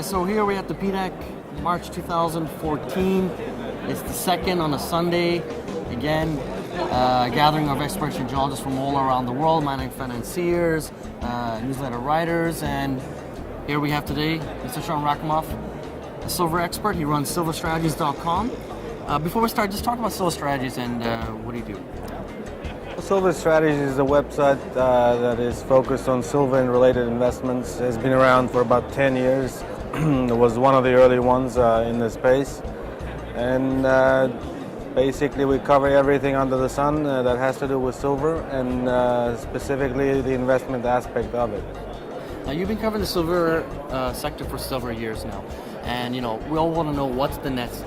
So here we're at the PDAC, March 2014. It's the second on a Sunday. Again, gathering of experts and geologists from all around the world, mining financiers, newsletter writers, and here we have today Mr. Rakhimov, a silver expert. He runs silverstrategies.com. Before we start, just talk about Silver Strategies and what do you do? Silver Strategies is a website that is focused on silver and related investments. It has been around for about 10 years. It was one of the early ones in the space. And basically we cover everything under the sun that has to do with silver and specifically the investment aspect of it. Now you've been covering the silver sector for several years now. And we all want to know what's the next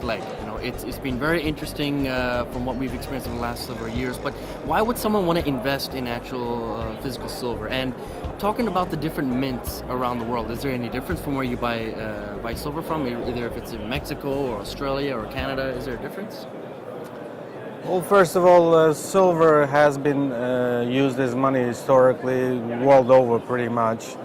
leg. It's been very interesting from what we've experienced in the last several years. But why would someone want to invest in actual physical silver? And talking about the different mints around the world, is there any difference from where you buy silver from? Either if it's in Mexico or Australia or Canada, is there a difference? Well, first of all, silver has been used as money historically, world over pretty much.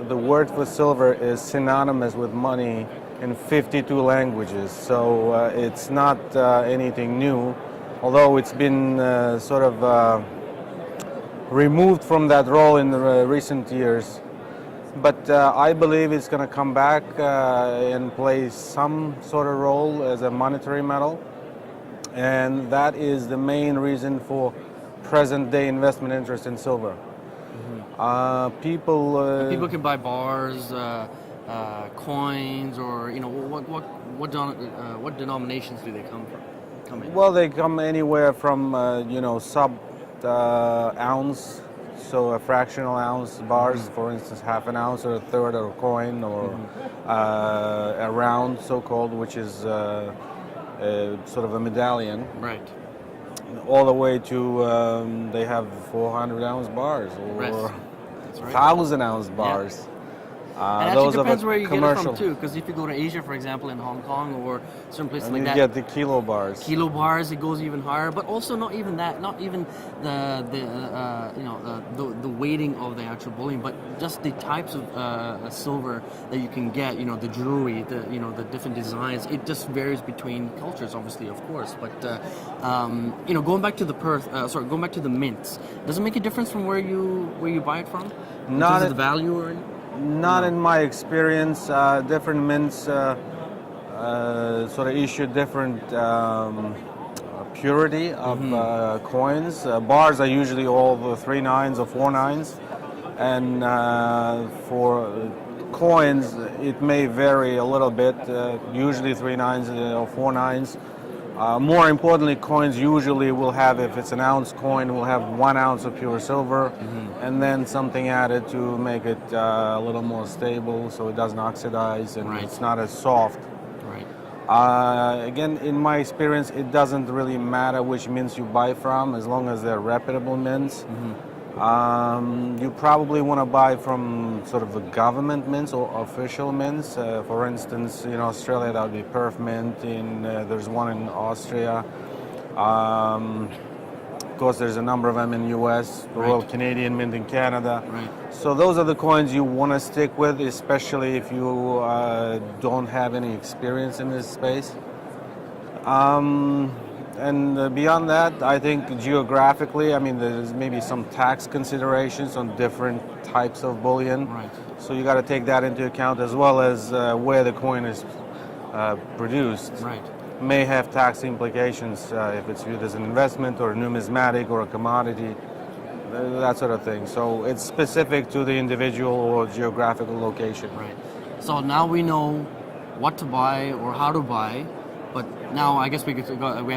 The word for silver is synonymous with money in 52 languages, so it's not anything new, although it's been sort of removed from that role in the recent years. But I believe it's going to come back and play some sort of role as a monetary metal, and that is the main reason for present-day investment interest in silver. People can buy bars, coins, or what denominations do they come in? Well, they come anywhere from sub ounce, so a fractional ounce bars, for instance, half an ounce or a third of a coin, or a round, so-called, which is sort of a medallion. Right. All the way to they have 400-ounce bars or 1,000-ounce bars. And actually depends where you get it from too, because if you go to Asia, for example, in Hong Kong or certain places like that, you get the kilo bars. Kilo bars, it goes even higher. But also not even that, not even the weighting of the actual bullion, but just the types of silver that you can get. The jewelry, the different designs. It just varies between cultures, obviously, of course. But going back to going back to the mints, does it make a difference from where you buy it from? Not the value or anything? Not in my experience. Different mints sort of issue different purity of coins. Bars are usually all the 3 nines or 4 nines, and for coins it may vary a little bit. Usually 3 nines or 4 nines. More importantly, coins usually will have, if it's an ounce coin, will have 1 ounce of pure silver, and then something added to make it a little more stable, so it doesn't oxidize and it's not as soft. Right. Again, in my experience, it doesn't really matter which mints you buy from, as long as they're reputable mints. You probably want to buy from sort of the government mints or official mints. For instance, in Australia that would be Perth Mint. There's one in Austria. Of course, there's a number of them in the US, the Royal Canadian Mint in Canada. Right. So those are the coins you want to stick with, especially if you don't have any experience in this space. And beyond that, I think geographically, there's maybe some tax considerations on different types of bullion. Right. So you got to take that into account, as well as where the coin is produced. Right. May have tax implications if it's viewed as an investment or numismatic or a commodity, that sort of thing. So it's specific to the individual or geographical location. Right. So now we know what to buy or how to buy. But now I guess we have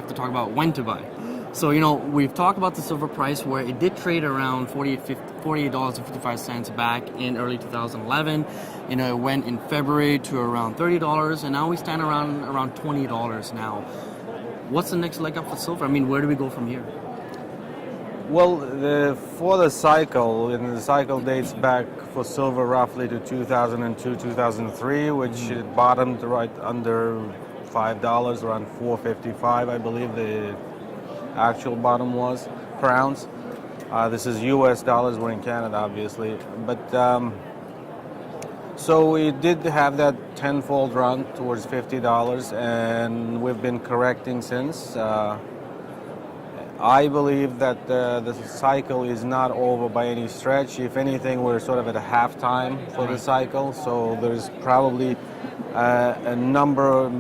to talk about when to buy. So, we've talked about the silver price where it did trade around $48.55 back in early 2011. It went in February to around $30, and now we stand around $20 now. What's the next leg up for silver? Where do we go from here? Well, for the cycle, and the cycle dates back for silver roughly to 2002, 2003, which it bottomed right under $5, around $4.55, I believe the actual bottom was per ounce. This is US dollars, we're in Canada obviously, but So we did have that tenfold run towards $50, and we've been correcting since. I believe that the cycle is not over by any stretch. If anything, we're sort of at a halftime for the cycle, so there's probably a number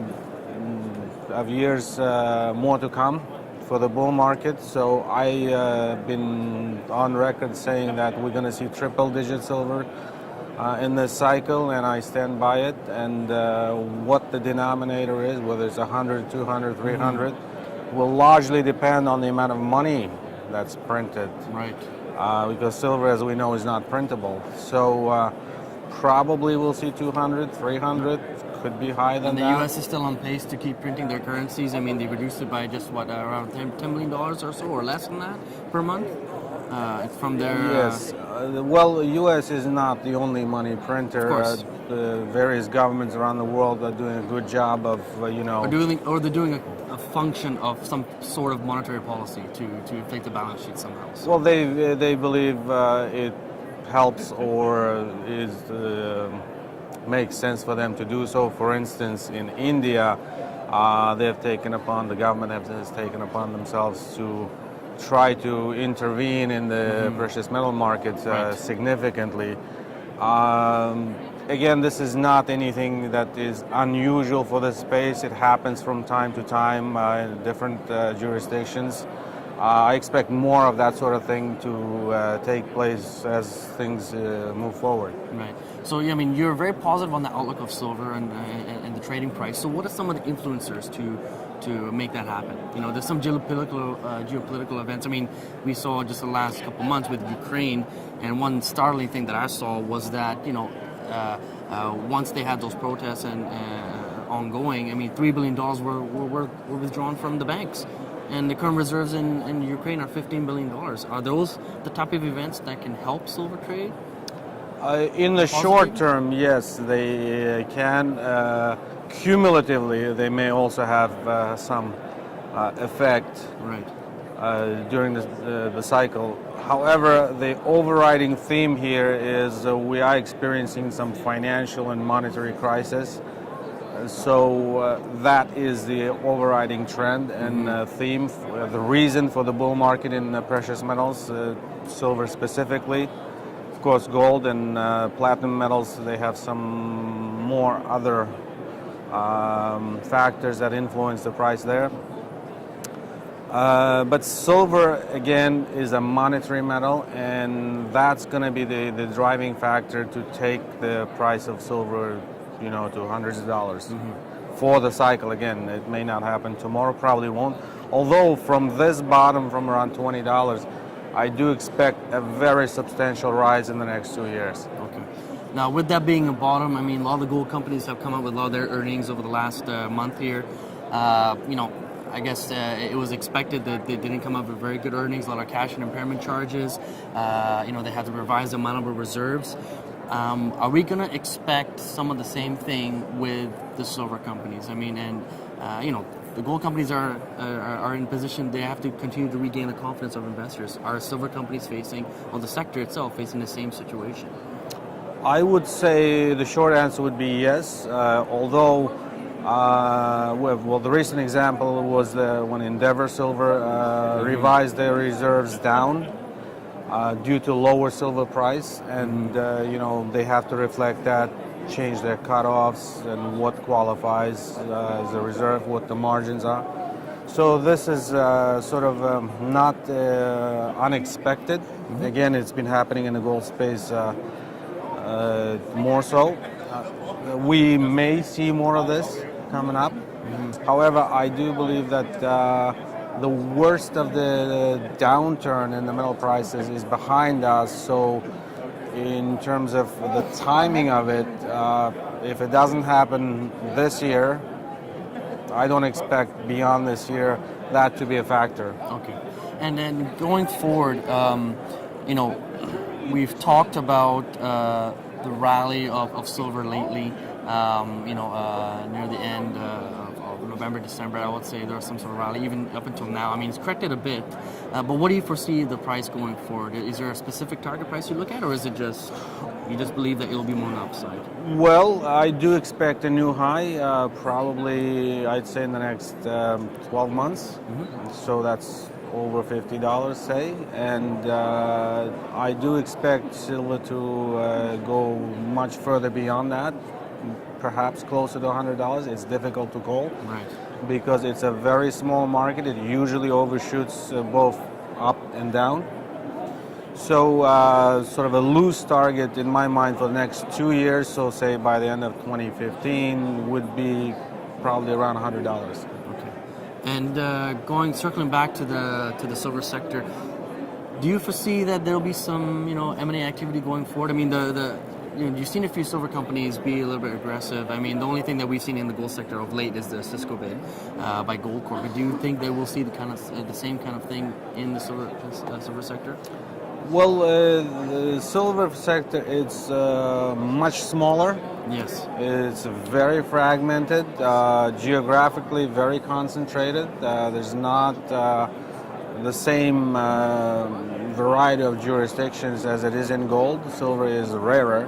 of years more to come for the bull market. So I've been on record saying that we're going to see triple-digit silver in this cycle, and I stand by it. And what the denominator is, whether it's 100, 200, 300, will largely depend on the amount of money that's printed. Right. Because silver, as we know, is not printable. So probably we'll see 200, 300, could be higher than and the that. U.S. is still on pace to keep printing their currencies. I mean, they reduced it by just, around $10 million or so, or less than that per month? From their... Yes. Well, the U.S. is not the only money printer. Of course. The various governments around the world are doing a good job of, Or they're doing a function of some sort of monetary policy to inflate the balance sheet somehow. So. Well, they believe it helps or makes sense for them to do so. For instance, in India, the government has taken upon themselves to try to intervene in the precious metal markets significantly. Again, this is not anything that is unusual for this space. It happens from time to time in different jurisdictions. I expect more of that sort of thing to take place as things move forward. Right. So, I mean, you're very positive on the outlook of silver and the trading price. So what are some of the influencers to make that happen? You know, there's some geopolitical events. I mean, we saw just the last couple months with Ukraine, and one startling thing that I saw was that, once they had those protests and ongoing, I mean, $3 billion were withdrawn from the banks. And the current reserves in Ukraine are $15 billion. Are those the type of events that can help silver trade? In the short term, yes, they can. Cumulatively, they may also have some effect during the cycle. However, the overriding theme here is we are experiencing some financial and monetary crisis. So that is the overriding trend and theme, the reason for the bull market in precious metals, silver specifically. Of course, gold and platinum metals, they have some more other factors that influence the price there. But silver, again, is a monetary metal, and that's going to be the driving factor to take the price of silver, to hundreds of dollars for the cycle. Again, it may not happen tomorrow, probably won't. Although from this bottom, from around $20, I do expect a very substantial rise in the next 2 years. Okay. Now, with that being a bottom, I mean, a lot of the gold companies have come up with a lot of their earnings over the last month here. I guess it was expected that they didn't come up with very good earnings, a lot of cash and impairment charges. They had to revise the amount of reserves. Are we going to expect some of the same thing with the silver companies? I mean, and the gold companies are in position, they have to continue to regain the confidence of investors. Are silver companies the sector itself facing the same situation? I would say the short answer would be yes, although the recent example was when Endeavor Silver revised their reserves down due to lower silver price, and they have to reflect that, change their cutoffs and what qualifies as a reserve, what the margins are. So this is sort of not unexpected. Again, it's been happening in the gold space more so. We may see more of this coming up. However, I do believe that the worst of the downturn in the metal prices is behind us. So in terms of the timing of it, if it doesn't happen this year, I don't expect beyond this year that to be a factor. Okay. And then going forward, we've talked about the rally of silver lately. Near the end of November, December, I would say there was some sort of rally, even up until now. I mean, it's corrected a bit. But what do you foresee the price going forward? Is there a specific target price you look at, or is it just... You just believe that it'll be more on the upside. Well, I do expect a new high, probably I'd say in the next 12 months. So that's over $50, say. And I do expect silver to go much further beyond that, perhaps closer to $100. It's difficult to call. Right. Because it's a very small market. It usually overshoots both up and down. So sort of a loose target in my mind for the next 2 years, so say by the end of 2015, would be probably around $100. Okay. And circling back to the silver sector, do you foresee that there'll be some M&A activity going forward? I mean, you've seen a few silver companies be a little bit aggressive. I mean, the only thing that we've seen in the gold sector of late is the Cisco bid by Goldcorp. But do you think they will see the same kind of thing in the silver sector? Well, the silver sector is much smaller. Yes. It's very fragmented, geographically very concentrated. There's not the same variety of jurisdictions as it is in gold. Silver is rarer,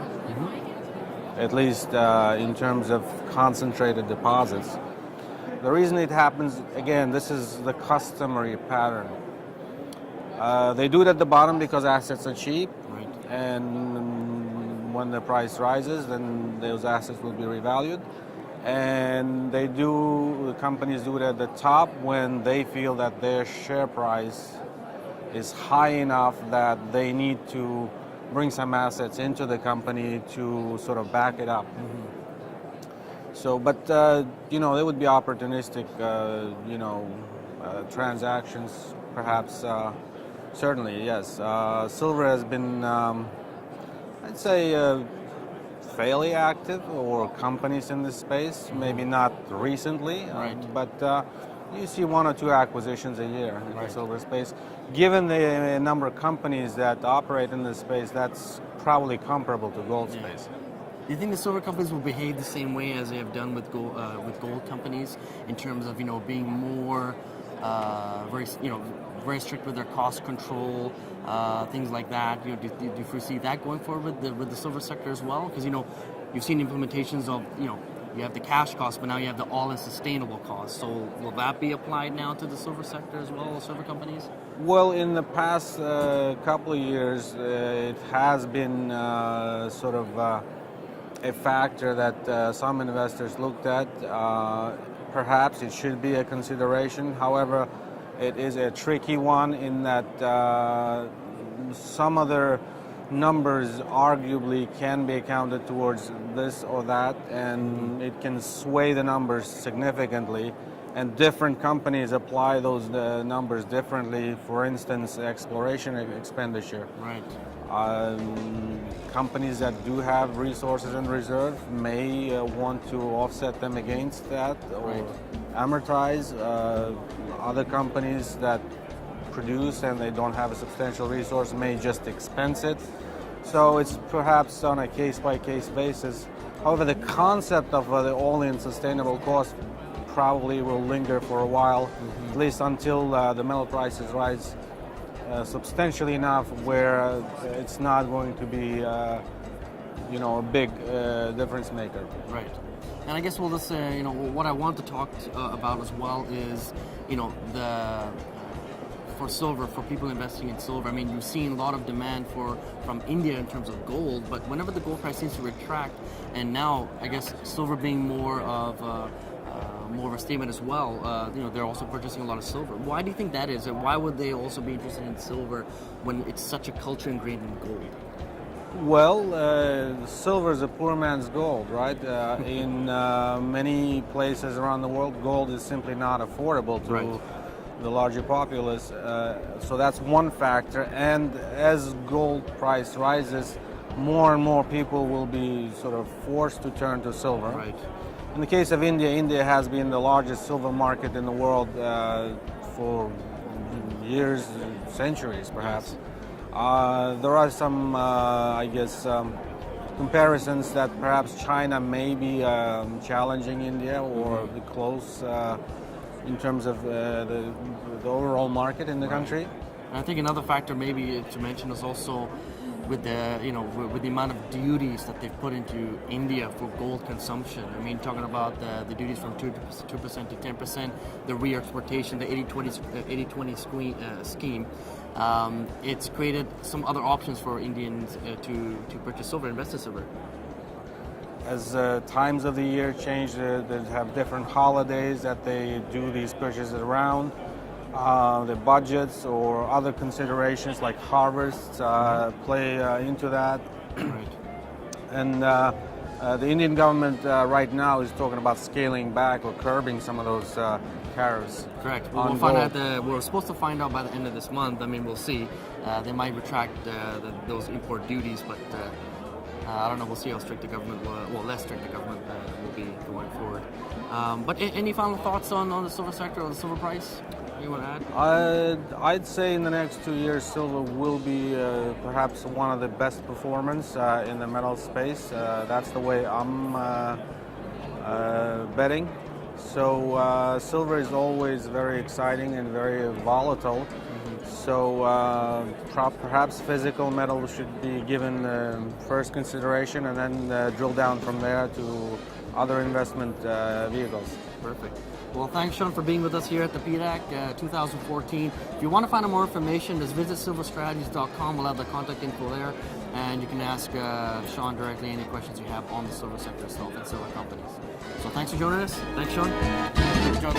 at least in terms of concentrated deposits. The reason it happens, again, this is the customary pattern. They do it at the bottom because assets are cheap, right. And when the price rises, then those assets will be revalued. And the companies do it at the top when they feel that their share price is high enough that they need to bring some assets into the company to sort of back it up. So, but there would be opportunistic, transactions, perhaps. Certainly, yes. Silver has been, I'd say, fairly active, or companies in this space. Maybe not recently, right. But you see 1 or 2 acquisitions a year in right. the silver space. Given the number of companies that operate in this space, that's probably comparable to gold space. Do you think the silver companies will behave the same way as they have done with gold companies in terms of being more very strict with their cost control, things like that? Do you foresee that going forward with the silver sector as well? Because you've seen implementations of you have the cash cost, but now you have the all-in sustainable cost. So will that be applied now to the silver sector as well, silver companies? Well, in the past couple of years, it has been sort of a factor that some investors looked at. Perhaps it should be a consideration. However, it is a tricky one in that some other numbers arguably can be accounted towards this or that, and it can sway the numbers significantly. And different companies apply those numbers differently. For instance, exploration expenditure. Right. Companies that do have resources in reserve may want to offset them against that, or right. amortize. Other companies that produce and they don't have a substantial resource may just expense it. So it's perhaps on a case-by-case basis. However, the concept of the all-in sustainable cost probably will linger for a while, at least until the metal prices rise substantially enough where it's not going to be a big difference maker. Right. And I guess we'll just what I want to talk about as well is for silver, for people investing in silver. I mean, you've seen a lot of demand from India in terms of gold, but whenever the gold price seems to retract, and now I guess silver being more of a statement as well, they're also purchasing a lot of silver. Why do you think that is, and why would they also be interested in silver when it's such a culture ingrained in gold? Well, silver is a poor man's gold, right? In many places around the world, gold is simply not affordable to right. the larger populace. So that's one factor. And as gold price rises, more and more people will be sort of forced to turn to silver. Right. In the case of India, India has been the largest silver market in the world for years, centuries perhaps. There are some, comparisons that perhaps China may be challenging India or be close in terms of the overall market in the country. And I think another factor maybe to mention is also with the with the amount of duties that they've put into India for gold consumption. I mean, talking about the duties from 2% to 10%, the re-exportation, the 80-20 scheme. It's created some other options for Indians to purchase silver, invest in silver. As times of the year change, they have different holidays that they do these purchases around. The budgets or other considerations like harvests play into that. Right. And the Indian government right now is talking about scaling back or curbing some of those tariffs. Correct. On We'll find gold. out. We're supposed to find out by the end of this month. I mean, we'll see. They might retract those import duties, but I don't know. We'll see how strict the government less strict the government will be going forward. But any final thoughts on the silver sector or the silver price you want to add? I'd say in the next 2 years, silver will be perhaps one of the best performers in the metal space. That's the way I'm betting. So silver is always very exciting and very volatile. So perhaps physical metal should be given first consideration, and then drill down from there to other investment vehicles. Perfect. Well, thanks, Sean, for being with us here at the PDAC 2014. If you want to find out more information, just visit silverstrategies.com. We'll have the contact info there, and you can ask Sean directly any questions you have on the silver sector itself and silver companies. So thanks for joining us. Thanks, Sean. Good job.